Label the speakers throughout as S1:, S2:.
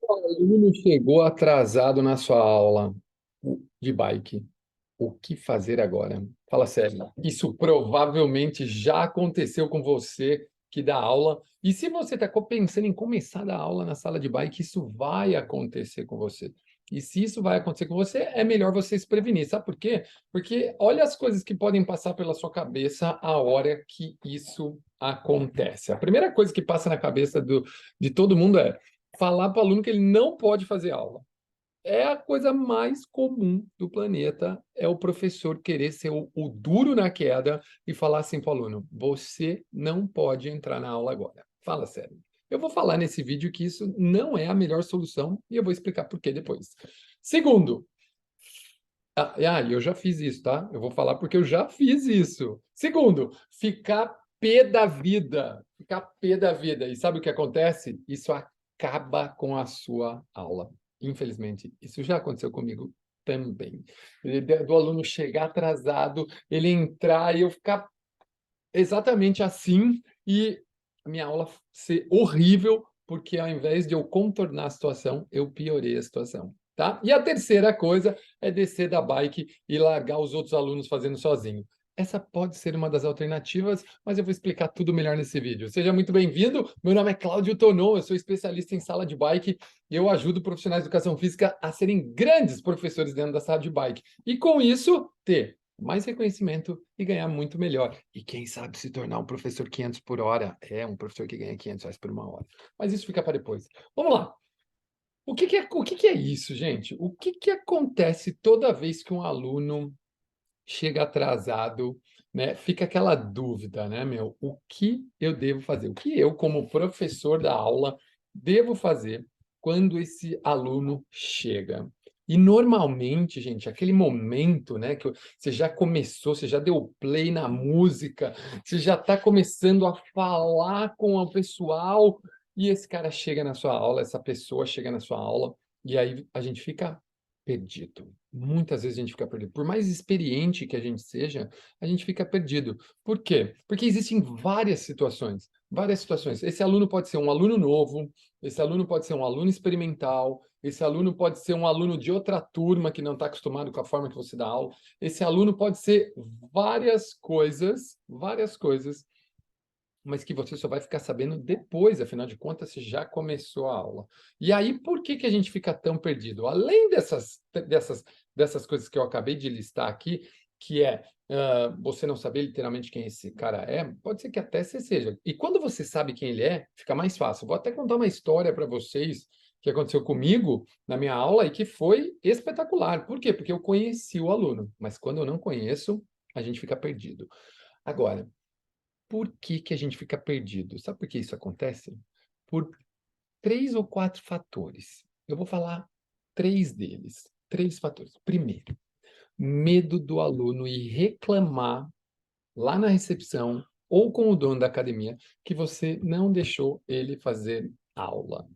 S1: O aluno chegou atrasado na sua aula de bike. O que fazer agora? Fala sério. Isso provavelmente já aconteceu com você que dá aula. E se você está pensando em começar a dar aula na sala de bike, isso vai acontecer com você. E se isso vai acontecer com você, é melhor você se prevenir. Sabe por quê? Porque olha as coisas que podem passar pela sua cabeça a hora que isso acontece. A primeira coisa que passa na cabeça de todo mundo é falar para o aluno que ele não pode fazer aula. É a coisa mais comum do planeta, é o professor querer ser o duro na queda e falar assim para o aluno: você não pode entrar na aula agora. Fala sério. Eu vou falar nesse vídeo que isso não é a melhor solução e eu vou explicar por que depois. Segundo, eu já fiz isso, tá? Eu vou falar porque eu já fiz isso. Segundo, ficar pé da vida. Ficar pé da vida. E sabe o que acontece? Isso acaba com a sua aula. Infelizmente, isso já aconteceu comigo também. Do aluno chegar atrasado, ele entrar e eu ficar exatamente assim e a minha aula ser horrível, porque ao invés de eu contornar a situação, eu piorei a situação. Tá? E a terceira coisa é descer da bike e largar os outros alunos fazendo sozinho. Essa pode ser uma das alternativas, mas eu vou explicar tudo melhor nesse vídeo. Seja muito bem-vindo. Meu nome é Cláudio Tonon, eu sou especialista em sala de bike e eu ajudo profissionais de educação física a serem grandes professores dentro da sala de bike. E com isso, ter mais reconhecimento e ganhar muito melhor. E quem sabe se tornar um professor 500 por hora. É, um professor que ganha R$ 500 por uma hora. Mas isso fica para depois. Vamos lá. O que que é isso, gente? O que que acontece toda vez que um aluno chega atrasado, né? Fica aquela dúvida, né, meu? O que eu devo fazer? O que eu, como professor da aula, devo fazer quando esse aluno chega? E normalmente, gente, aquele momento, né, que você já começou, você já deu play na música, você já está começando a falar com o pessoal, e esse cara chega na sua aula, essa pessoa chega na sua aula, e aí a gente fica perdido. Muitas vezes a gente fica perdido. Por mais experiente que a gente seja, a gente fica perdido. Por quê? Porque existem várias situações. Várias situações. Esse aluno pode ser um aluno novo, esse aluno pode ser um aluno experimental, esse aluno pode ser um aluno de outra turma que não está acostumado com a forma que você dá aula. Esse aluno pode ser várias coisas, mas que você só vai ficar sabendo depois, afinal de contas, você já começou a aula. E aí, por que que a gente fica tão perdido? Além dessas coisas que eu acabei de listar aqui, que é você não saber literalmente quem esse cara é, pode ser que até você seja. E quando você sabe quem ele é, fica mais fácil. Vou até contar uma história para vocês que aconteceu comigo na minha aula e que foi espetacular. Por quê? Porque eu conheci o aluno, mas quando eu não conheço, a gente fica perdido. Agora, por que que a gente fica perdido? Sabe por que isso acontece? Por 3 ou 4 fatores. Eu vou falar 3 deles, 3 fatores. Primeiro, medo do aluno ir reclamar lá na recepção ou com o dono da academia que você não deixou ele fazer aula.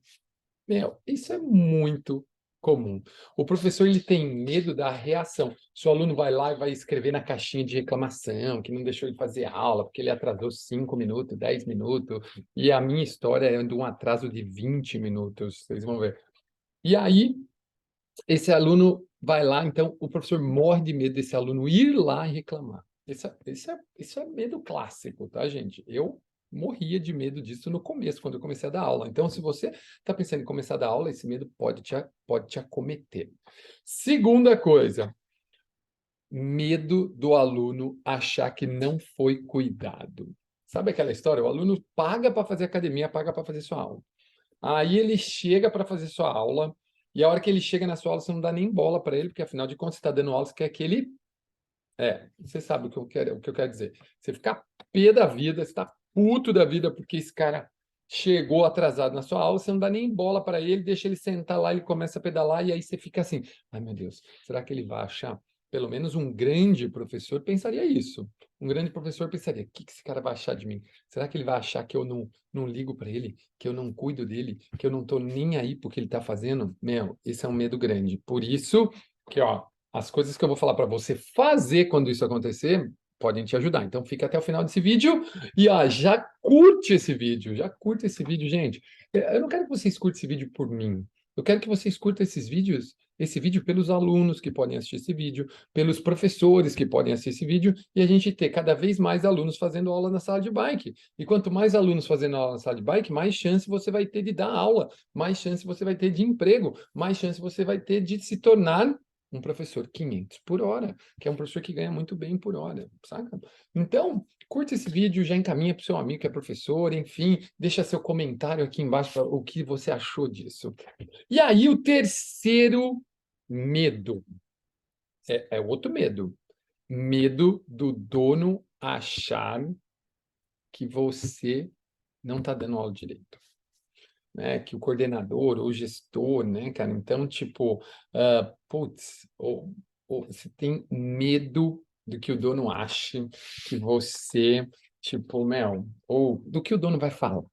S1: Meu, isso é muito comum. O professor ele tem medo da reação. Se o aluno vai lá e vai escrever na caixinha de reclamação que não deixou ele fazer aula, porque ele atrasou 5 minutos, 10 minutos, e a minha história é de um atraso de 20 minutos, vocês vão ver. E aí, esse aluno vai lá, então o professor morre de medo desse aluno ir lá e reclamar. Isso é medo clássico, tá, gente? Eu morria de medo disso no começo, quando eu comecei a dar aula. Então, se você está pensando em começar a dar aula, esse medo pode te acometer. Segunda coisa, medo do aluno achar que não foi cuidado. Sabe aquela história? O aluno paga para fazer academia, paga para fazer sua aula. Aí ele chega para fazer sua aula, e a hora que ele chega na sua aula, você não dá nem bola para ele, porque afinal de contas você está dando aula, você quer que ele. Você sabe o que eu quero dizer. Você fica pé da vida, você está puto da vida, porque esse cara chegou atrasado na sua aula, você não dá nem bola para ele, deixa ele sentar lá, ele começa a pedalar, e aí você fica assim: ai meu Deus, será que ele vai achar? Pelo menos um grande professor pensaria isso. Um grande professor pensaria: o que que esse cara vai achar de mim? Será que ele vai achar que eu não ligo para ele, que eu não cuido dele, que eu não estou nem aí porque ele está fazendo? Meu, esse é um medo grande. Por isso que, ó, as coisas que eu vou falar para você fazer quando isso acontecer podem te ajudar. Então fica até o final desse vídeo e ó, já curte esse vídeo, gente. Eu não quero que vocês curtem esse vídeo por mim. Eu quero que vocês curtam esse vídeo pelos alunos que podem assistir esse vídeo, pelos professores que podem assistir esse vídeo, e a gente ter cada vez mais alunos fazendo aula na sala de bike. E quanto mais alunos fazendo aula na sala de bike, mais chance você vai ter de dar aula, mais chance você vai ter de emprego, mais chance você vai ter de se tornar um professor 500 por hora, que é um professor que ganha muito bem por hora, saca? Então, curta esse vídeo, já encaminha para o seu amigo que é professor, enfim, deixa seu comentário aqui embaixo para o que você achou disso. E aí, o terceiro medo é outro medo. Medo do dono achar que você não está dando aula direito. Né, que o coordenador ou o gestor, né, cara? Então, tipo, putz, ou você tem medo do que o dono ache que você, tipo, ou do que o dono vai falar,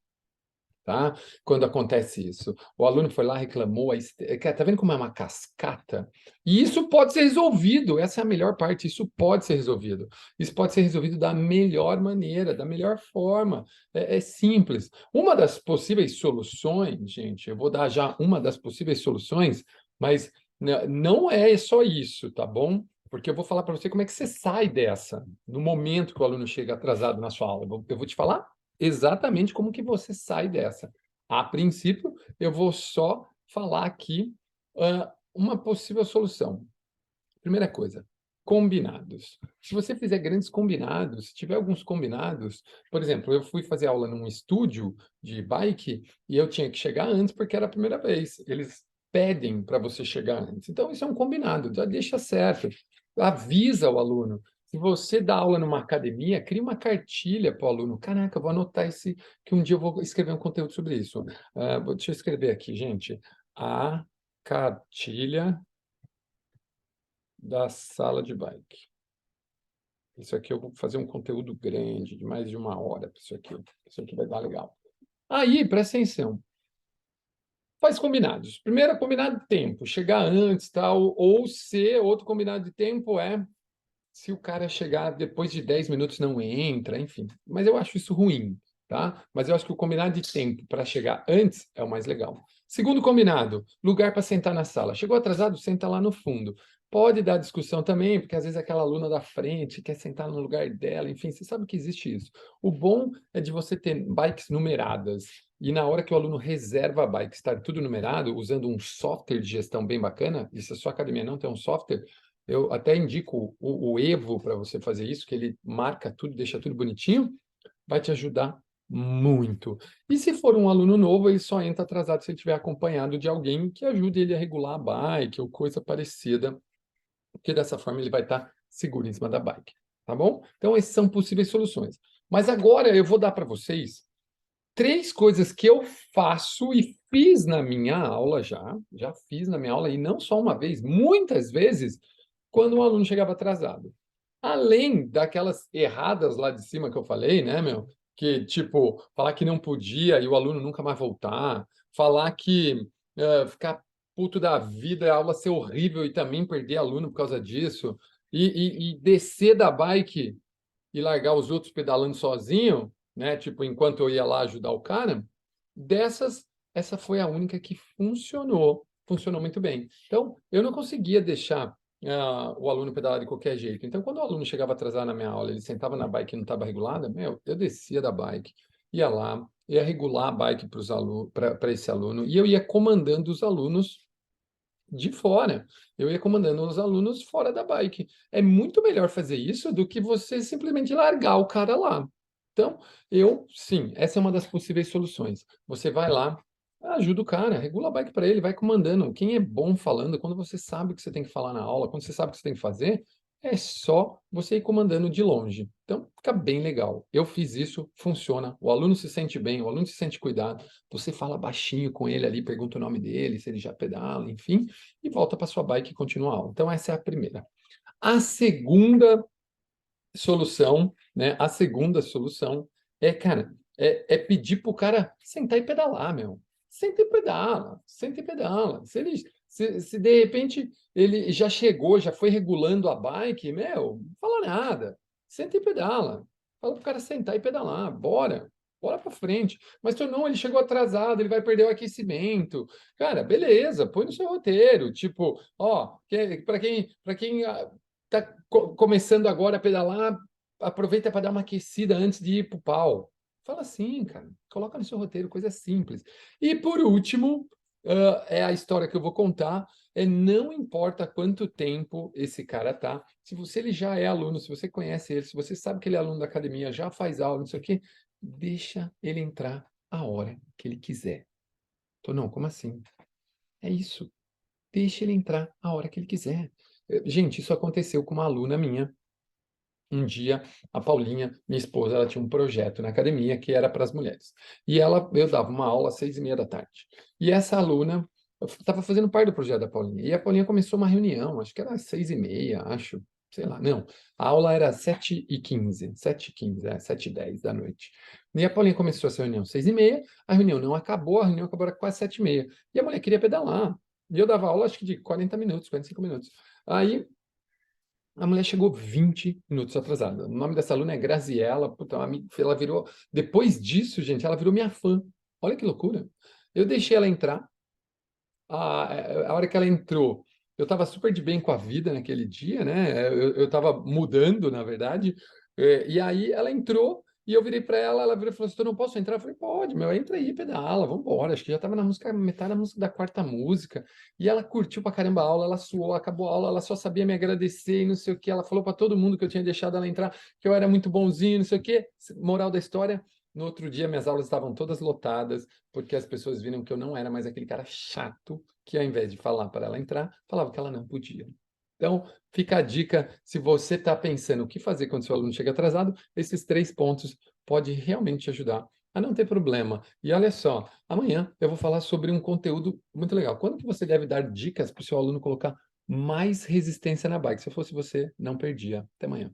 S1: tá? Quando acontece isso. O aluno foi lá, reclamou, aí, tá vendo como é uma cascata? E isso pode ser resolvido, essa é a melhor parte, isso pode ser resolvido. Isso pode ser resolvido da melhor maneira, da melhor forma. É simples. Uma das possíveis soluções, gente, eu vou dar já uma das possíveis soluções, mas não é só isso, tá bom? Porque eu vou falar para você como é que você sai dessa, no momento que o aluno chega atrasado na sua aula. Eu vou te falar exatamente como que você sai dessa. A princípio, eu vou só falar aqui uma possível solução. Primeira coisa, combinados. Se você fizer grandes combinados, se tiver alguns combinados, por exemplo, eu fui fazer aula num estúdio de bike e eu tinha que chegar antes porque era a primeira vez. Eles pedem para você chegar antes. Então, isso é um combinado, já deixa certo. Avisa o aluno. Se você dá aula numa academia, cria uma cartilha para o aluno. Caraca, eu vou anotar esse, que um dia eu vou escrever um conteúdo sobre isso. Deixa eu escrever aqui, gente. A cartilha da sala de bike. Isso aqui eu vou fazer um conteúdo grande, de mais de 1 hora para isso aqui. Isso aqui vai dar legal. Aí, presta atenção. Faz combinados. Primeiro, combinado de tempo, chegar antes, tal, ou se outro combinado de tempo é se o cara chegar depois de 10 minutos não entra, enfim. Mas eu acho isso ruim, tá? Mas eu acho que o combinado de tempo para chegar antes é o mais legal. Segundo combinado, lugar para sentar na sala. Chegou atrasado, senta lá no fundo. Pode dar discussão também, porque às vezes aquela aluna da frente quer sentar no lugar dela, enfim, você sabe que existe isso. O bom é de você ter bikes numeradas e na hora que o aluno reserva a bike, estar tudo numerado, usando um software de gestão bem bacana, e se a sua academia não tem um software, eu até indico o Evo para você fazer isso, que ele marca tudo, deixa tudo bonitinho, vai te ajudar muito. E se for um aluno novo, ele só entra atrasado se ele estiver acompanhado de alguém que ajude ele a regular a bike ou coisa parecida, porque dessa forma ele vai estar seguro em cima da bike, tá bom? Então, essas são possíveis soluções. Mas agora eu vou dar para vocês 3 coisas que eu faço e fiz na minha aula já fiz na minha aula, e não só uma vez, muitas vezes, quando um aluno chegava atrasado. Além daquelas erradas lá de cima que eu falei, né, meu? Que, tipo, falar que não podia e o aluno nunca mais voltar, falar que ficar puto da vida, a aula ser horrível e também perder aluno por causa disso, e descer da bike e largar os outros pedalando sozinho, né? Tipo, enquanto eu ia lá ajudar o cara, dessas, essa foi a única que funcionou muito bem. Então, eu não conseguia deixar o aluno pedalar de qualquer jeito. Então, quando o aluno chegava atrasado na minha aula, ele sentava na bike e não estava regulada, eu descia da bike, ia lá, ia regular a bike para esse aluno, e eu ia comandando os alunos de fora. Eu ia comandando os alunos fora da bike. É muito melhor fazer isso do que você simplesmente largar o cara lá. Então, sim, essa é uma das possíveis soluções. Você vai lá, ajuda o cara, regula a bike para ele, vai comandando. Quem é bom falando, quando você sabe o que você tem que falar na aula, quando você sabe o que você tem que fazer, é só você ir comandando de longe. Então, fica bem legal. Eu fiz isso, funciona. O aluno se sente bem, o aluno se sente cuidado. Você fala baixinho com ele ali, pergunta o nome dele, se ele já pedala, enfim, e volta para sua bike e continua a aula. Então, essa é a primeira. A segunda solução, né? A segunda solução cara, pedir para o cara sentar e pedalar, meu. Senta e pedala, senta e pedala. Se de repente ele já chegou, já foi regulando a bike, não fala nada. Senta e pedala. Fala para o cara sentar e pedalar, bora. bola para frente. Mas se não, ele chegou atrasado, ele vai perder o aquecimento. Cara, beleza, põe no seu roteiro. Tipo, ó, para quem tá começando agora a pedalar, aproveita para dar uma aquecida antes de ir pro pau. Fala assim, cara. Coloca no seu roteiro, coisa simples. E por último, é a história que eu vou contar. Não importa quanto tempo esse cara tá. Se você ele já é aluno, se você conhece ele, se você sabe que ele é aluno da academia, já faz aula, não sei o quê, deixa ele entrar a hora que ele quiser. Tô, não, como assim? É isso. Deixa ele entrar a hora que ele quiser. Gente, isso aconteceu com uma aluna minha. Um dia, a Paulinha, minha esposa, ela tinha um projeto na academia que era para as mulheres. E eu dava uma aula às 6:30 da tarde. E essa aluna estava fazendo parte do projeto da Paulinha. E a Paulinha começou uma reunião, acho que era às 6:30, acho. Sei lá, não. A aula era 7h15, 7h15, 7h10 da noite. E a Paulinha começou essa reunião às 6:30, a reunião não acabou, a reunião acabou era quase 7:30. E a mulher queria pedalar. E eu dava aula, acho que de 40 minutos, 45 minutos. Aí a mulher chegou 20 minutos atrasada. O nome dessa aluna é Graziella. Puta, ela virou. Depois disso, gente, ela virou minha fã. Olha que loucura. Eu deixei ela entrar. A hora que ela entrou, eu estava super de bem com a vida naquele dia, né? Eu estava mudando, na verdade. E aí ela entrou e eu virei para ela, ela virou e falou assim: "Eu não posso entrar?" Eu falei: "Pode, meu, entra aí, pedala, vamos embora." Acho que já estava na música, metade da música da quarta música. E ela curtiu pra caramba a aula, ela suou, acabou a aula, ela só sabia me agradecer e não sei o que. Ela falou para todo mundo que eu tinha deixado ela entrar, que eu era muito bonzinho, não sei o que. Moral da história. No outro dia, minhas aulas estavam todas lotadas, porque as pessoas viram que eu não era mais aquele cara chato que, ao invés de falar para ela entrar, falava que ela não podia. Então, fica a dica, se você está pensando o que fazer quando seu aluno chega atrasado, esses 3 pontos podem realmente ajudar a não ter problema. E olha só, amanhã eu vou falar sobre um conteúdo muito legal. Quando que você deve dar dicas para o seu aluno colocar mais resistência na bike? Se eu fosse você, não perdia. Até amanhã.